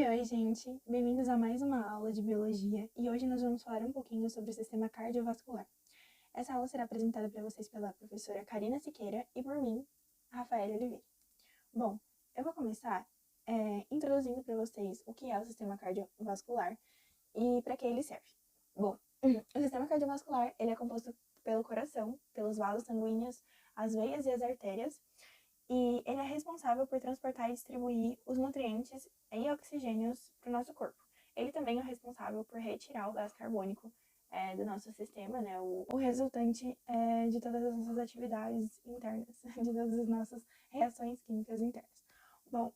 Oi, gente! Bem-vindos a mais uma aula de biologia e hoje nós vamos falar um pouquinho sobre o sistema cardiovascular. Essa aula será apresentada para vocês pela professora Karina Siqueira e por mim, Rafaela Oliveira. Bom, eu vou começar introduzindo para vocês o que é o sistema cardiovascular e para que ele serve. Bom, o sistema cardiovascular ele é composto pelo coração, pelos vasos sanguíneos, as veias e as artérias, e ele é responsável por transportar e distribuir os nutrientes e oxigênios para o nosso corpo. Ele também é responsável por retirar o gás carbônico do nosso sistema, né? O resultante de todas as nossas atividades internas, de todas as nossas reações químicas internas. Bom,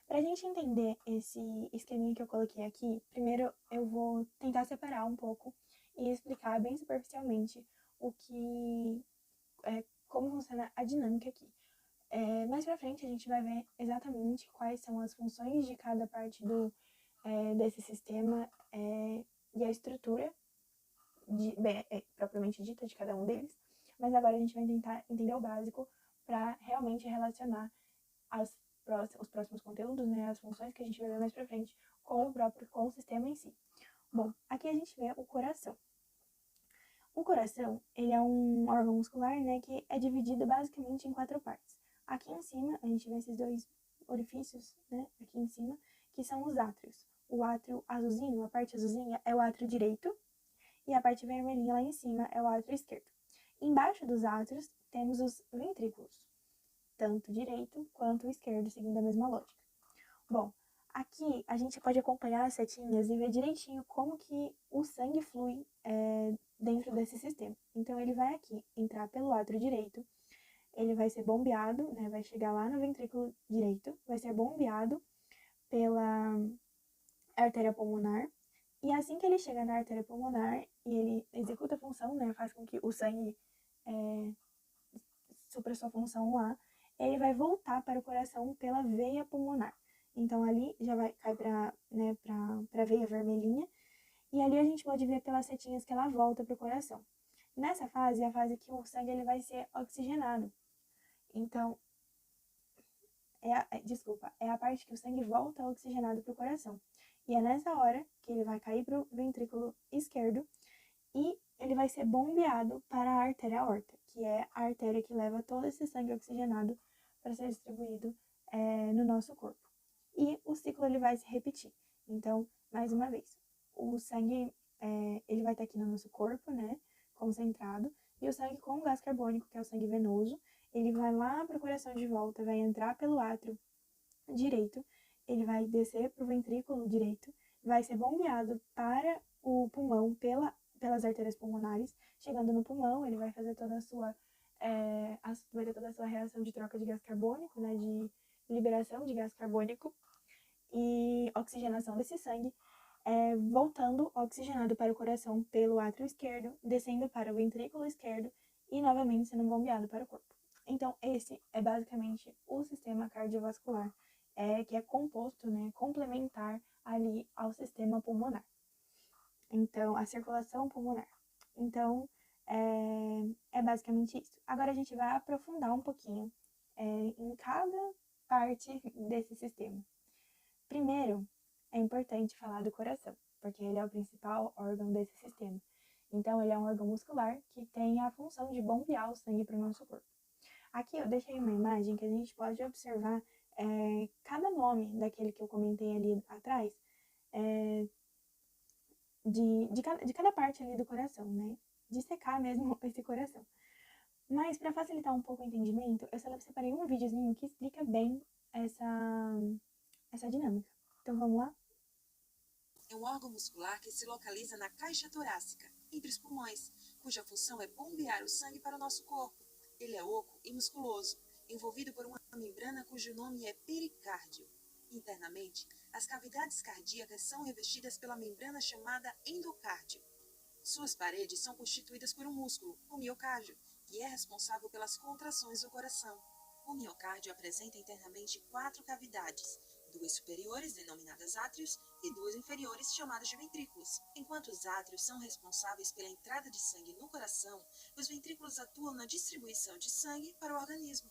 para a gente entender esse esqueminha que eu coloquei aqui, primeiro eu vou tentar separar um pouco e explicar bem superficialmente como funciona a dinâmica aqui. Mais pra frente a gente vai ver exatamente quais são as funções de cada parte desse sistema e a estrutura propriamente dita de cada um deles, mas agora a gente vai tentar entender o básico para realmente relacionar os próximos conteúdos, né, as funções que a gente vai ver mais pra frente com o sistema em si. Bom, aqui a gente vê o coração. O coração, ele é um órgão muscular, né, que é dividido basicamente em 4 partes. Aqui em cima, a gente vê esses 2 orifícios, né, aqui em cima, que são os átrios. O átrio azulzinho, a parte azulzinha, é o átrio direito, e a parte vermelhinha lá em cima é o átrio esquerdo. Embaixo dos átrios, temos os ventrículos, tanto o direito quanto o esquerdo, seguindo a mesma lógica. Bom, aqui a gente pode acompanhar as setinhas e ver direitinho como que o sangue flui dentro desse sistema. Então, ele vai aqui entrar pelo átrio direito, ele vai ser bombeado, né, vai chegar lá no ventrículo direito, vai ser bombeado pela artéria pulmonar, e assim que ele chega na artéria pulmonar e ele executa a função, né, faz com que o sangue supra sua função lá, ele vai voltar para o coração pela veia pulmonar. Então, ali já vai cair para a veia vermelhinha, e ali a gente pode ver pelas setinhas que ela volta para o coração. Nessa fase, é a fase que o sangue ele vai ser oxigenado. Então, é a parte que o sangue volta oxigenado para o coração. E é nessa hora que ele vai cair para o ventrículo esquerdo e ele vai ser bombeado para a artéria aorta, que é a artéria que leva todo esse sangue oxigenado para ser distribuído no nosso corpo. E o ciclo ele vai se repetir. Então, mais uma vez, o sangue ele vai estar aqui no nosso corpo, né, concentrado, e o sangue com gás carbônico, que é o sangue venoso, ele vai lá para o coração de volta, vai entrar pelo átrio direito, ele vai descer para o ventrículo direito, vai ser bombeado para o pulmão pelas artérias pulmonares, chegando no pulmão, ele vai fazer toda a sua vai ter toda a sua reação de troca de gás carbônico, né, de liberação de gás carbônico e oxigenação desse sangue, voltando oxigenado para o coração pelo átrio esquerdo, descendo para o ventrículo esquerdo e novamente sendo bombeado para o corpo. Então, esse é basicamente o sistema cardiovascular, que é composto, né, complementar ali ao sistema pulmonar. Então, a circulação pulmonar. Então, é basicamente isso. Agora a gente vai aprofundar um pouquinho em cada parte desse sistema. Primeiro, é importante falar do coração, porque ele é o principal órgão desse sistema. Então, ele é um órgão muscular que tem a função de bombear o sangue para o nosso corpo. Aqui eu deixei uma imagem que a gente pode observar cada nome daquele que eu comentei ali atrás, de cada parte ali do coração, né? Dissecar mesmo esse coração. Mas para facilitar um pouco o entendimento, eu separei um videozinho que explica bem essa dinâmica. Então vamos lá? É um órgão muscular que se localiza na caixa torácica, entre os pulmões, cuja função é bombear o sangue para o nosso corpo. Ele é oco e musculoso, envolvido por uma membrana cujo nome é pericárdio. Internamente, as cavidades cardíacas são revestidas pela membrana chamada endocárdio. Suas paredes são constituídas por um músculo, o miocárdio, que é responsável pelas contrações do coração. O miocárdio apresenta internamente 4 cavidades, 2 superiores, denominadas átrios, e 2 inferiores, chamadas de ventrículos. Enquanto os átrios são responsáveis pela entrada de sangue no coração, os ventrículos atuam na distribuição de sangue para o organismo.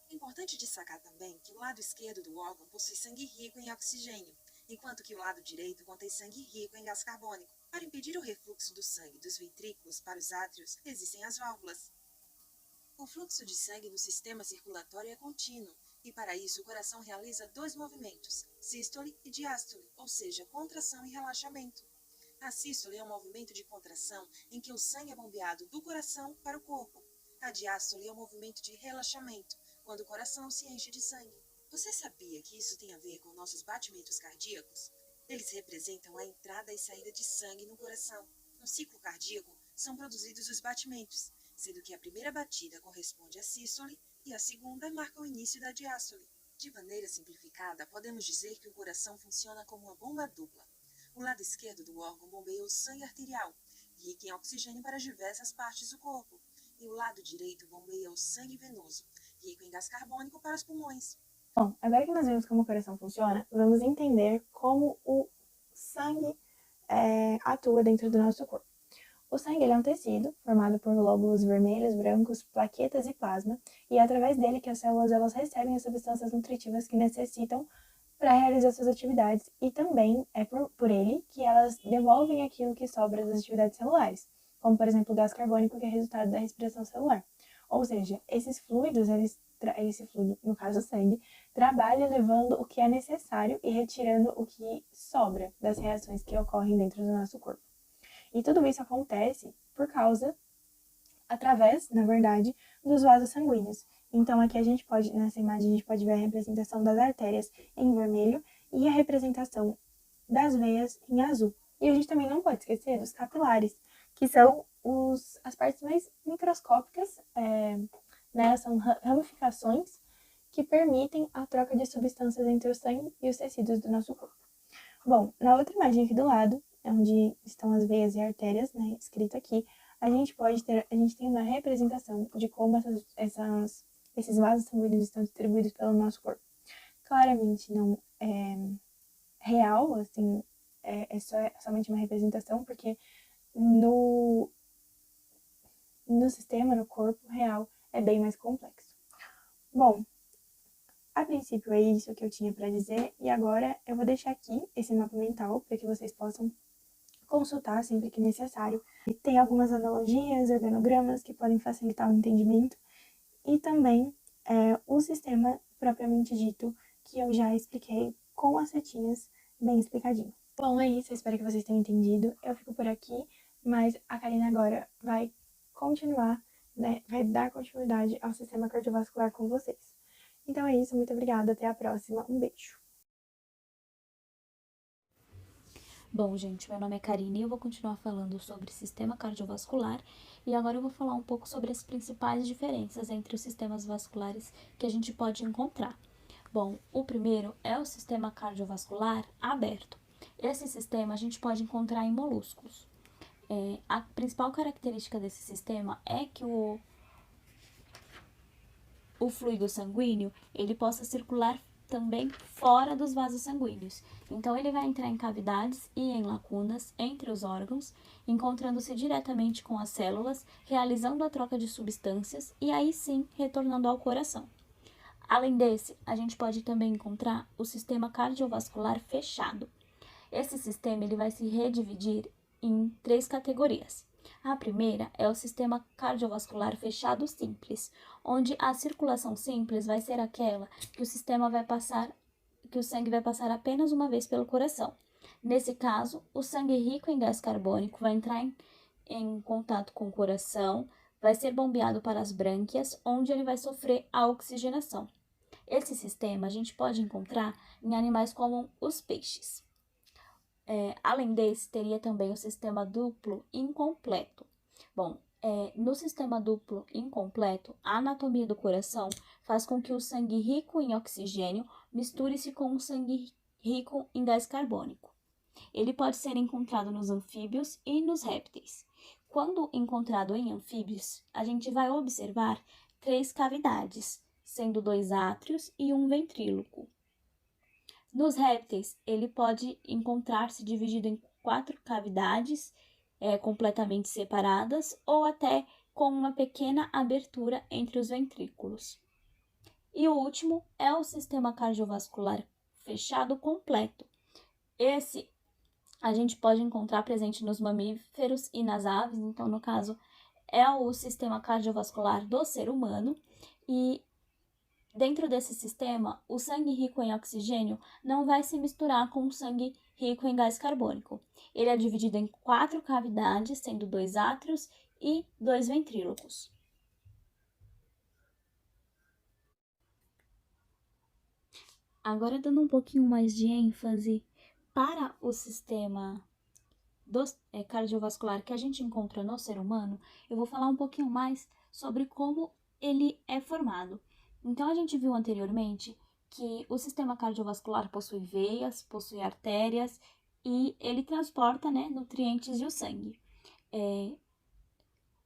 É importante destacar também que o lado esquerdo do órgão possui sangue rico em oxigênio, enquanto que o lado direito contém sangue rico em gás carbônico. Para impedir o refluxo do sangue dos ventrículos para os átrios, existem as válvulas. O fluxo de sangue no sistema circulatório é contínuo, e para isso o coração realiza dois movimentos, sístole e diástole, ou seja, contração e relaxamento. A sístole é um movimento de contração em que o sangue é bombeado do coração para o corpo. A diástole é um movimento de relaxamento, quando o coração se enche de sangue. Você sabia que isso tem a ver com nossos batimentos cardíacos? Eles representam a entrada e saída de sangue no coração. No ciclo cardíaco, são produzidos os batimentos, sendo que a primeira batida corresponde à sístole e a segunda marca o início da diástole. De maneira simplificada, podemos dizer que o coração funciona como uma bomba dupla. O lado esquerdo do órgão bombeia o sangue arterial, rico em oxigênio para diversas partes do corpo, e o lado direito bombeia o sangue venoso, rico em gás carbônico para os pulmões. Bom, agora que nós vimos como o coração funciona, vamos entender como o sangue atua dentro do nosso corpo. O sangue é um tecido formado por glóbulos vermelhos, brancos, plaquetas e plasma, e é através dele que as células elas recebem as substâncias nutritivas que necessitam para realizar suas atividades, e também é por ele que elas devolvem aquilo que sobra das atividades celulares, como por exemplo o gás carbônico, que é resultado da respiração celular. Ou seja, esses fluidos, esse fluido, no caso o sangue, trabalha levando o que é necessário e retirando o que sobra das reações que ocorrem dentro do nosso corpo. E tudo isso acontece através, na verdade, dos vasos sanguíneos. Então aqui nessa imagem, a gente pode ver a representação das artérias em vermelho e a representação das veias em azul. E a gente também não pode esquecer dos capilares, que são as partes mais microscópicas, são ramificações que permitem a troca de substâncias entre o sangue e os tecidos do nosso corpo. Bom, na outra imagem aqui do lado, onde estão as veias e artérias, né, escrito aqui, a gente tem uma representação de como esses vasos sanguíneos estão distribuídos pelo nosso corpo. Claramente não é real, assim, é somente uma representação, porque no sistema, no corpo real, é bem mais complexo. Bom, a princípio é isso que eu tinha para dizer, e agora eu vou deixar aqui esse mapa mental para que vocês possam consultar sempre que necessário. Tem algumas analogias, organogramas que podem facilitar o entendimento, e também o sistema propriamente dito, que eu já expliquei com as setinhas bem explicadinho. Bom, é isso, eu espero que vocês tenham entendido. Eu fico por aqui, mas a Karina agora vai continuar, né, vai dar continuidade ao sistema cardiovascular com vocês. Então é isso, muito obrigada, até a próxima, um beijo. Bom, gente, meu nome é Karine e eu vou continuar falando sobre sistema cardiovascular e agora eu vou falar um pouco sobre as principais diferenças entre os sistemas vasculares que a gente pode encontrar. Bom, o primeiro é o sistema cardiovascular aberto. Esse sistema a gente pode encontrar em moluscos. A principal característica desse sistema é que o fluido sanguíneo ele possa circular também fora dos vasos sanguíneos. Então, ele vai entrar em cavidades e em lacunas entre os órgãos, encontrando-se diretamente com as células, realizando a troca de substâncias e aí sim retornando ao coração. Além desse, a gente pode também encontrar o sistema cardiovascular fechado. Esse sistema ele vai se redividir em 3 categorias. A primeira é o sistema cardiovascular fechado simples, onde a circulação simples vai ser aquela que o sangue vai passar apenas uma vez pelo coração. Nesse caso, o sangue rico em gás carbônico vai entrar em contato com o coração, vai ser bombeado para as brânquias, onde ele vai sofrer a oxigenação. Esse sistema a gente pode encontrar em animais como os peixes. Além desse, teria também o sistema duplo incompleto. Bom, no sistema duplo incompleto, a anatomia do coração faz com que o sangue rico em oxigênio misture-se com o sangue rico em gás carbônico. Ele pode ser encontrado nos anfíbios e nos répteis. Quando encontrado em anfíbios, a gente vai observar 3 cavidades, sendo 2 átrios e um ventríloco. Nos répteis, ele pode encontrar-se dividido em 4 cavidades completamente separadas ou até com uma pequena abertura entre os ventrículos. E o último é o sistema cardiovascular fechado completo. Esse a gente pode encontrar presente nos mamíferos e nas aves, então, no caso, é o sistema cardiovascular do ser humano. E dentro desse sistema, o sangue rico em oxigênio não vai se misturar com o sangue rico em gás carbônico. Ele é dividido em 4 cavidades, sendo 2 átrios e 2 ventrílocos. Agora, dando um pouquinho mais de ênfase para o sistema cardiovascular que a gente encontra no ser humano, eu vou falar um pouquinho mais sobre como ele é formado. Então, a gente viu anteriormente que o sistema cardiovascular possui veias, possui artérias e ele transporta, né, nutrientes e o sangue.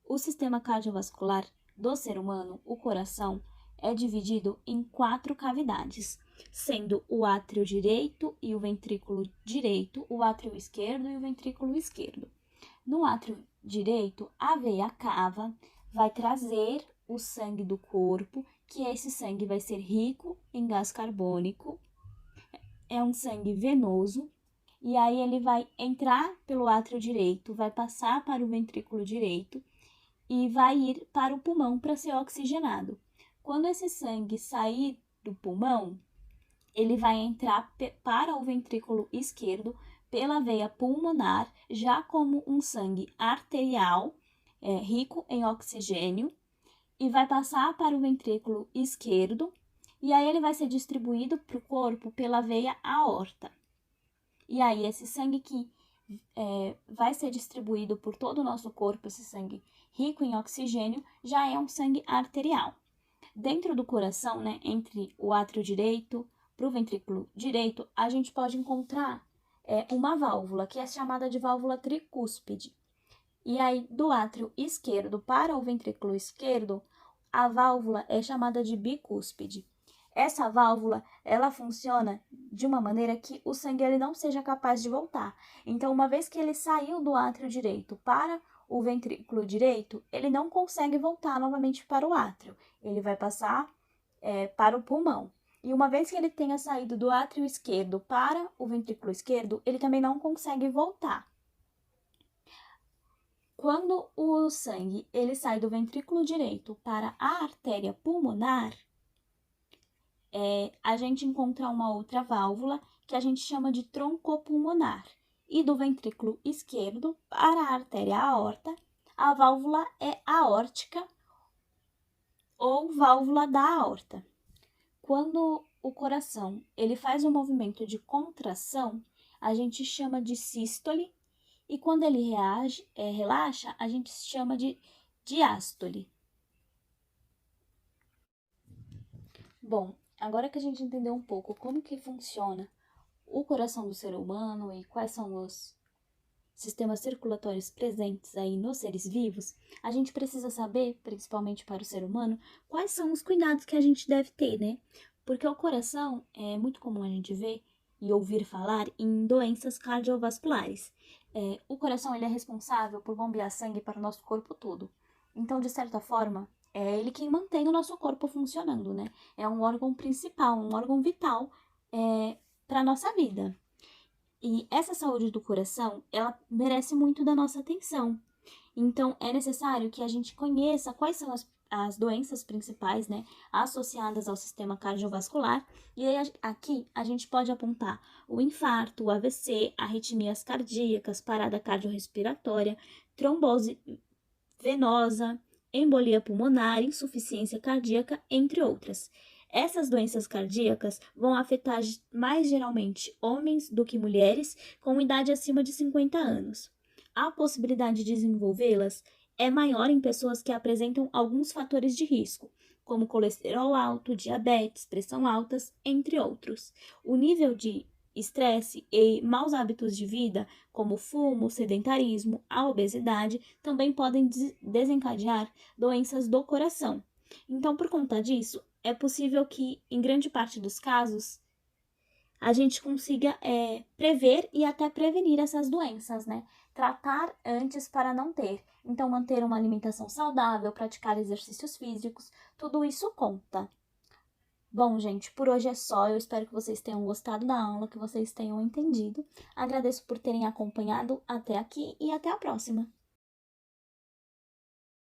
O sistema cardiovascular do ser humano, o coração, é dividido em 4 cavidades, sendo o átrio direito e o ventrículo direito, o átrio esquerdo e o ventrículo esquerdo. No átrio direito, a veia cava, vai trazer o sangue do corpo, que esse sangue vai ser rico em gás carbônico, é um sangue venoso, e aí ele vai entrar pelo átrio direito, vai passar para o ventrículo direito e vai ir para o pulmão para ser oxigenado. Quando esse sangue sair do pulmão, ele vai entrar para o ventrículo esquerdo pela veia pulmonar, já como um sangue arterial, rico em oxigênio, e vai passar para o ventrículo esquerdo, e aí ele vai ser distribuído para o corpo pela veia aorta. E aí esse sangue que vai ser distribuído por todo o nosso corpo, esse sangue rico em oxigênio, já é um sangue arterial. Dentro do coração, né, entre o átrio direito para o ventrículo direito, a gente pode encontrar uma válvula, que é chamada de válvula tricúspide. E aí, do átrio esquerdo para o ventrículo esquerdo, a válvula é chamada de bicúspide. Essa válvula, ela funciona de uma maneira que o sangue ele não seja capaz de voltar. Então, uma vez que ele saiu do átrio direito para o ventrículo direito, ele não consegue voltar novamente para o átrio. Ele vai passar para o pulmão. E uma vez que ele tenha saído do átrio esquerdo para o ventrículo esquerdo, ele também não consegue voltar. Quando o sangue ele sai do ventrículo direito para a artéria pulmonar, a gente encontra uma outra válvula que a gente chama de troncopulmonar. E do ventrículo esquerdo para a artéria aorta, a válvula é aórtica ou válvula da aorta. Quando o coração ele faz um movimento de contração, a gente chama de sístole, e quando ele relaxa, a gente chama de diástole. Bom, agora que a gente entendeu um pouco como que funciona o coração do ser humano e quais são os sistemas circulatórios presentes aí nos seres vivos, a gente precisa saber, principalmente para o ser humano, quais são os cuidados que a gente deve ter, né? Porque o coração é muito comum a gente ver e ouvir falar em doenças cardiovasculares. O coração ele é responsável por bombear sangue para o nosso corpo todo. Então, de certa forma, é ele quem mantém o nosso corpo funcionando, né? É um órgão principal, um órgão vital para a nossa vida. E essa saúde do coração, ela merece muito da nossa atenção. Então, é necessário que a gente conheça quais são as doenças principais, né, associadas ao sistema cardiovascular. E aí, aqui, a gente pode apontar o infarto, o AVC, arritmias cardíacas, parada cardiorrespiratória, trombose venosa, embolia pulmonar, insuficiência cardíaca, entre outras. Essas doenças cardíacas vão afetar mais geralmente homens do que mulheres com idade acima de 50 anos. A possibilidade de desenvolvê-las é maior em pessoas que apresentam alguns fatores de risco, como colesterol alto, diabetes, pressão altas, entre outros. O nível de estresse e maus hábitos de vida, como fumo, sedentarismo, a obesidade, também podem desencadear doenças do coração. Então, por conta disso, é possível que, em grande parte dos casos, a gente consiga prever e até prevenir essas doenças, né? Tratar antes para não ter. Então, manter uma alimentação saudável, praticar exercícios físicos, tudo isso conta. Bom, gente, por hoje é só. Eu espero que vocês tenham gostado da aula, que vocês tenham entendido. Agradeço por terem acompanhado até aqui e até a próxima.